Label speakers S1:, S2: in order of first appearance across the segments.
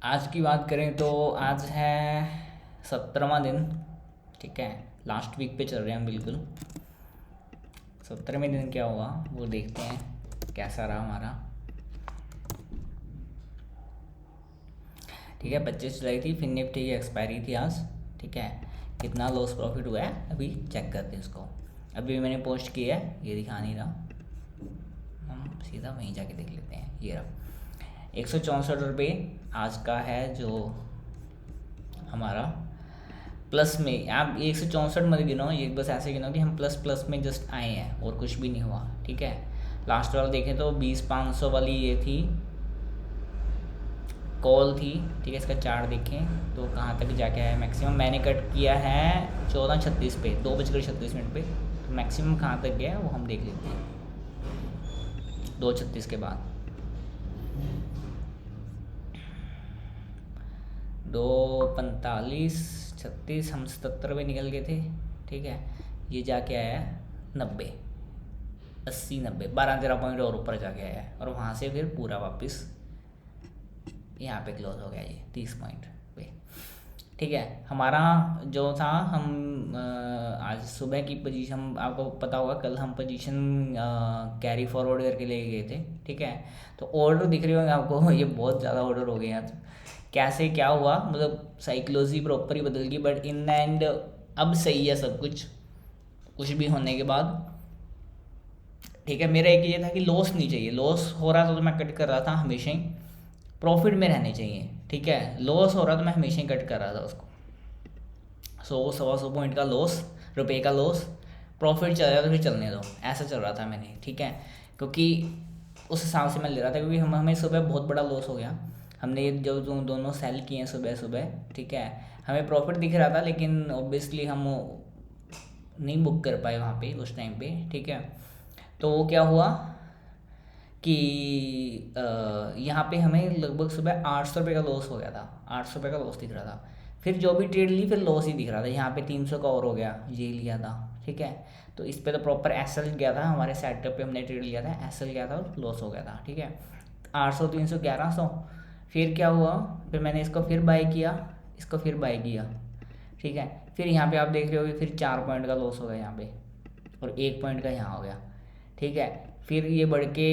S1: आज की बात करें तो आज है 17वां दिन। ठीक है, लास्ट वीक पे चल रहे हैं हम बिल्कुल। 17वें दिन क्या हुआ वो देखते हैं, कैसा रहा हमारा। ठीक है, 25 जुलाई थी, फिर निफ्टी की एक्सपायरी थी आज। ठीक है, कितना लॉस प्रॉफिट हुआ है अभी चेक करते हैं इसको। अभी मैंने पोस्ट किया है, ये दिखा नहीं रहा, हम सीधा वहीं जाके देख लेते हैं। ये रहा 164 रुपये आज का है जो हमारा प्लस में। आप 164 मत गिनो, ये बस ऐसे गिनो कि हम प्लस प्लस में जस्ट आए हैं और कुछ भी नहीं हुआ। ठीक है, लास्ट वाला देखें तो 20,500 वाली ये थी, कॉल थी। ठीक है, इसका चार्ट देखें तो कहाँ तक जाके आया मैक्सिमम। मैंने कट किया है 14:36 पे, 2:36 पे। तो मैक्सिमम कहाँ तक गया है वो हम देख लेते हैं 2:36 के बाद। 2:45, 36, हम 77 पे निकल गए थे। ठीक है, ये जाके आया है 90, 80, 90, 12-13 पॉइंट और ऊपर जाके आया है, और वहाँ से फिर पूरा वापस यहाँ पे क्लोज हो गया ये 30 पॉइंट पे। ठीक है, हमारा जो था, हम आज सुबह की पोजीशन, आपको पता होगा कल हम पोजीशन कैरी फॉरवर्ड करके ले गए थे। ठीक है, तो ऑर्डर दिख रहे होंगे आपको ये बहुत ज़्यादा ऑर्डर हो गए आज। कैसे क्या हुआ, मतलब साइकोलॉजी प्रॉपर ही बदल गई, बट इन द एंड अब सही है सब कुछ, कुछ भी होने के बाद। ठीक है, मेरा एक ये था कि लॉस नहीं चाहिए, लॉस हो रहा था तो मैं कट कर रहा था हमेशा ही, प्रॉफिट में रहने चाहिए। ठीक है, लॉस हो रहा तो मैं हमेशा ही कट कर रहा था उसको। 100-125 पॉइंट का लॉस, रुपए का लॉस, प्रॉफिट चल रहा था तो फिर चलने दो, ऐसा चल रहा था मैंने। ठीक है, क्योंकि उस हिसाब से मैं ले रहा था, क्योंकि हमें सुबह बहुत बड़ा लॉस हो गया। हमने ये जो जो दोनों सेल किए हैं सुबह सुबह, ठीक है, हमें प्रॉफिट दिख रहा था, लेकिन ऑब्वियसली हम नहीं बुक कर पाए वहाँ पे उस टाइम पे। ठीक है, तो वो क्या हुआ कि यहाँ पे हमें लगभग सुबह 800 रुपये का लॉस हो गया था, 800 रुपये का लॉस दिख रहा था। फिर जो भी ट्रेड ली फिर लॉस ही दिख रहा था। यहाँ पे 300 का और हो गया, ये लिया था। ठीक है, तो इस पे तो प्रॉपर एस एल गया था, हमारे सेटअप पे हमने ट्रेड लिया था, एस एल गया था और लॉस हो गया था। ठीक है, 800, 300, 1100। फिर क्या हुआ, फिर मैंने इसको फिर बाय किया, इसको फिर बाय किया। ठीक है, फिर यहाँ पे आप देख रहे हो फिर 4 पॉइंट का लॉस हो गया यहाँ पे, और 1 पॉइंट का यहाँ हो गया। ठीक है, फिर ये बढ़ के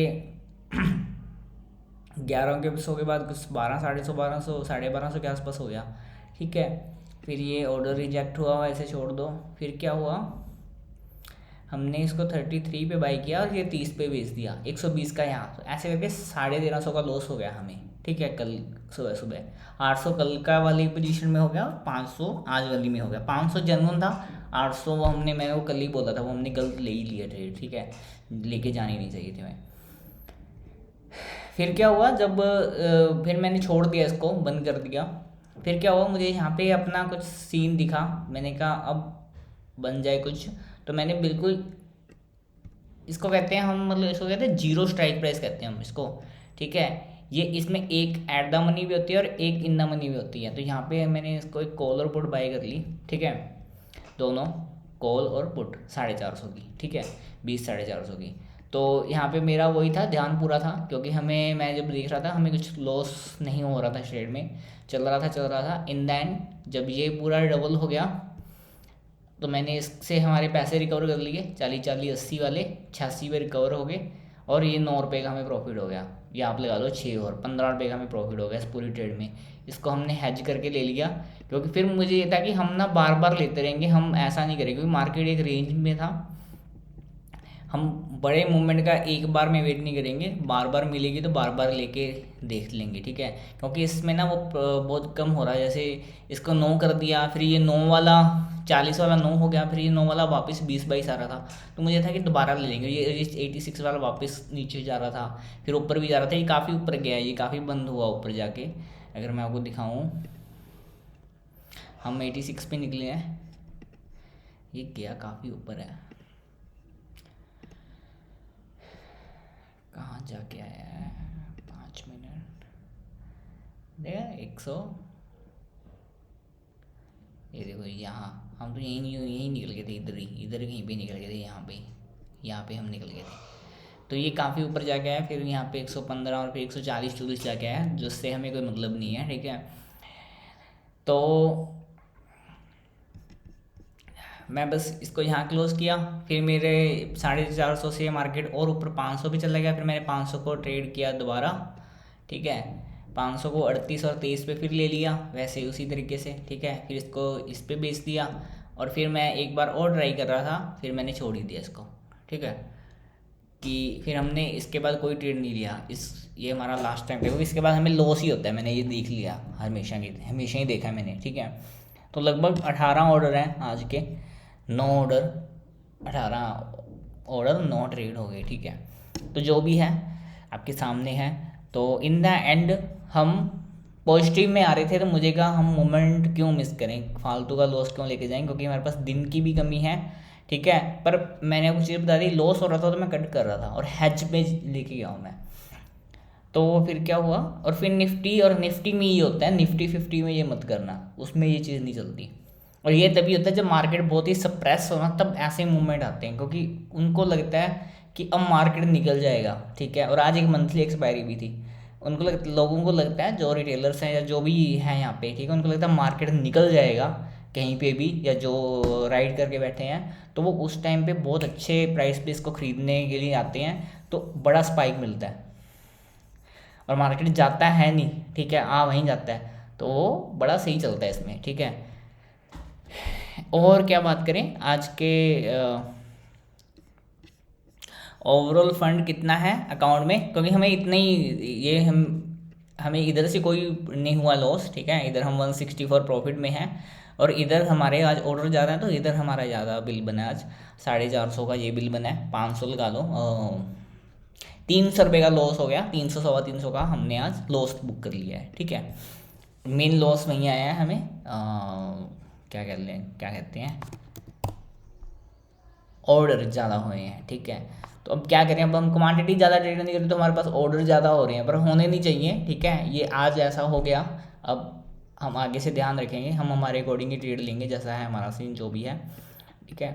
S1: 11 के बाद कुछ 12, 1250, 1250 के आसपास हो गया। ठीक है, फिर ये ऑर्डर रिजेक्ट हुआ, ऐसे छोड़ दो। फिर क्या हुआ, हमने इसको 33 पे बाई किया और ये 30 पे बेच दिया, 120 का यहाँ, तो ऐसे करके 1350 का लॉस हो गया हमें। ठीक है, कल सुबह सुबह 800 कल का वाली पोजीशन में हो गया, और 500 आज वाली में हो गया। 500 जनवन था, 800 वो हमने, मैंने वो कल ही बोला था, वो हमने गलत ले ही लिया ट्रेड। ठीक है, लेके जानी नहीं चाहिए थी मैं। फिर क्या हुआ, जब फिर मैंने छोड़ दिया, इसको बंद कर दिया। फिर क्या हुआ, मुझे यहाँ पे अपना कुछ सीन दिखा, मैंने कहा अब बन जाए कुछ। तो मैंने बिल्कुल, इसको कहते हैं हम, मतलब इसको कहते हैं जीरो स्ट्राइक प्राइस कहते हैं हम इसको। ठीक है, ये इसमें एक एट द मनी भी होती है और एक इन द मनी भी होती है। तो यहाँ पे मैंने इसको एक कॉल और पुट बाई कर ली। ठीक है, दोनों कॉल और पुट 450 की। ठीक है, 20, 450 की। तो यहाँ पे मेरा वही था, ध्यान पूरा था, क्योंकि हमें, मैं जब देख रहा था हमें कुछ लॉस नहीं हो रहा था ट्रेड में, चल रहा था इन द एंड जब ये पूरा डबल हो गया, तो मैंने इससे हमारे पैसे रिकवर कर लिए, 40, 40, 80 वाले 86 पे रिकवर हो गए। और ये 9 रुपये का हमें प्रॉफिट हो गया, ये आप लगा लो 6 और 15 रुपये का हमें प्रॉफिट हो गया इस पूरी ट्रेड में। इसको हमने हैज करके ले लिया, क्योंकि फिर मुझे ये था कि हम ना बार बार लेते रहेंगे, हम ऐसा नहीं करेंगे, क्योंकि मार्केट एक रेंज में था। हम बड़े मूवमेंट का एक बार में वेट नहीं करेंगे, बार बार मिलेगी तो बार बार लेके देख लेंगे। ठीक है, क्योंकि इसमें ना वो बहुत कम हो रहा है। जैसे इसको 9 कर दिया, फिर ये 9 वाला, 40 वाला 9 हो गया, फिर ये 9 वाला वापस 20-22 आ रहा था। तो मुझे था कि दोबारा ले लेंगे। ये 86 वाला वापस नीचे जा रहा था, फिर ऊपर भी जा रहा था, ये काफ़ी ऊपर गया है, ये काफ़ी बंद हुआ ऊपर जाके। अगर मैं आपको दिखाऊँ, हम 86 पे निकले हैं, ये गया काफ़ी ऊपर है, कहाँ जाके आया है, 5 मिनट देखा 100। ये देखो यहाँ, हम तो यहीं यहीं निकल गए थे, इधर ही, इधर कहीं पे निकल गए थे, यहाँ पे हम निकल गए थे। तो ये काफ़ी ऊपर जाके आया, फिर यहाँ पे 115 और फिर 140-140 जाके आया, जिससे हमें कोई मतलब नहीं है, ठीक है। तो मैं बस इसको यहाँ क्लोज़ किया, फिर मेरे 450 से मार्केट और ऊपर 500 पे चला गया, फिर मैंने 500 को ट्रेड किया दोबारा, ठीक है। 500 को 38 और 23 पे फिर ले लिया, वैसे ही उसी तरीके से, ठीक है। फिर इसको इस पे बेच दिया, और फिर मैं एक बार और ट्राई कर रहा था, फिर मैंने छोड़ ही दिया इसको, ठीक है। कि फिर हमने इसके बाद कोई ट्रेड नहीं लिया, ये हमारा लास्ट टाइम था, क्योंकि इसके बाद हमें लॉस ही होता है, मैंने ये देख लिया, हमेशा ही देखा है मैंने, ठीक है। तो लगभग 18 ऑर्डर हैं आज के, 9 ऑर्डर, 18 ऑर्डर, 9 ट्रेड हो गए, ठीक है। तो जो भी है आपके सामने है। तो इन द एंड हम पॉजिटिव में आ रहे थे, तो मुझे कहा हम मोमेंट क्यों मिस करें, फालतू का लॉस क्यों लेके जाएं, क्योंकि हमारे पास दिन की भी कमी है, ठीक है। पर मैंने आपको चीज़ बता दी, लॉस हो रहा था तो मैं कट कर रहा था, और हैज पे लेके गया हूँ मैं। तो फिर क्या हुआ, और फिर निफ्टी, और निफ्टी में ये होता है, निफ्टी 50 में ये मत करना, उसमें ये चीज़ नहीं चलती। और ये तभी होता है जब मार्केट बहुत ही सप्रेस हो ना, तब ऐसे मूवमेंट आते हैं, क्योंकि उनको लगता है कि अब मार्केट निकल जाएगा, ठीक है। और आज एक मंथली एक्सपायरी भी थी, लोगों को लगता है, जो रिटेलर्स हैं या जो भी हैं यहाँ पे, ठीक है, उनको लगता है मार्केट निकल जाएगा कहीं पे भी, या जो राइड करके बैठे हैं, तो वो उस टाइम पे बहुत अच्छे प्राइस पे इसको खरीदने के लिए आते हैं, तो बड़ा स्पाइक मिलता है। और मार्केट जाता है नहीं, ठीक है, वहीं जाता है, तो वो बड़ा सही चलता है इसमें, ठीक है। और क्या बात करें आज के, ओवरऑल फंड कितना है अकाउंट में, क्योंकि हमें इतना ही, ये हमें इधर से कोई नहीं हुआ लॉस, ठीक है। इधर हम 164 प्रॉफिट में हैं, और इधर हमारे आज ऑर्डर ज़्यादा है, तो इधर हमारा ज़्यादा बिल बना है आज, 450 का ये बिल बना है, 500 लगा लो, 300 रुपये का लॉस हो गया, 300 325 का हमने आज लॉस बुक कर लिया है, ठीक है। मेन लॉस वहीं आया है हमें, क्या कहते हैं, ऑर्डर ज़्यादा हुए हैं, ठीक है। तो अब क्या करें, अब हम क्वांटिटी ज़्यादा ट्रेड नहीं करते, तो हमारे पास ऑर्डर ज़्यादा हो रहे हैं, पर होने नहीं चाहिए, ठीक है। ये आज ऐसा हो गया, अब हम आगे से ध्यान रखेंगे, हम हमारे अकॉर्डिंग ही ट्रेड लेंगे, जैसा है हमारा सीन जो भी है, ठीक है।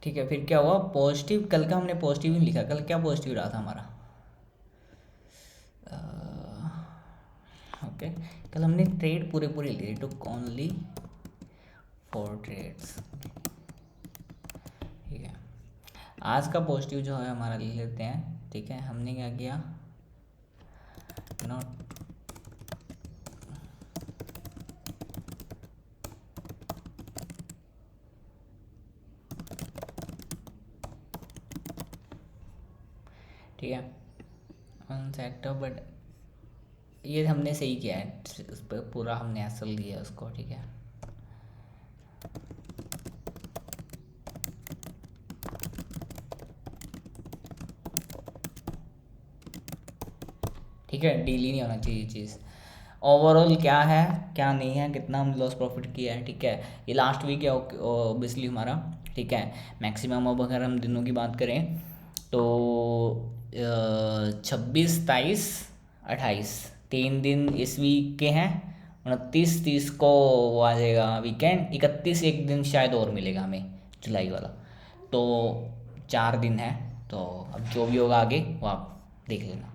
S1: ठीक है, फिर क्या हुआ, पॉजिटिव, कल का हमने पॉजिटिव ही लिखा, कल क्या पॉजिटिव रहा था हमारा, ओके। कल हमने ट्रेड पूरे पूरे लिए, टुक ओनली 4 ट्रेड्स, ठीक है। आज का पॉजिटिव जो है हमारा ले लेते हैं, ठीक है। हमने क्या किया, नॉट, ठीक है, अनसेट, बट ये हमने सही किया है, उस पर पूरा हमने एसल दिया उसको, ठीक है। ठीक है, डील ही नहीं होना चाहिए चीज़। ओवरऑल क्या है, क्या नहीं है, कितना हम लॉस प्रॉफिट किया है, ठीक है। ये लास्ट वीक है ओबियसली हमारा, ठीक है। मैक्सिमम अब अगर हम दिनों की बात करें तो 26, 27, 28, 3 दिन इस वीक के हैं, 29, 30 को वो आ जाएगा वीकेंड, 31 एक दिन शायद और मिलेगा हमें, जुलाई वाला, तो 4 दिन है। तो अब जो भी होगा आगे वो आप देख लेना।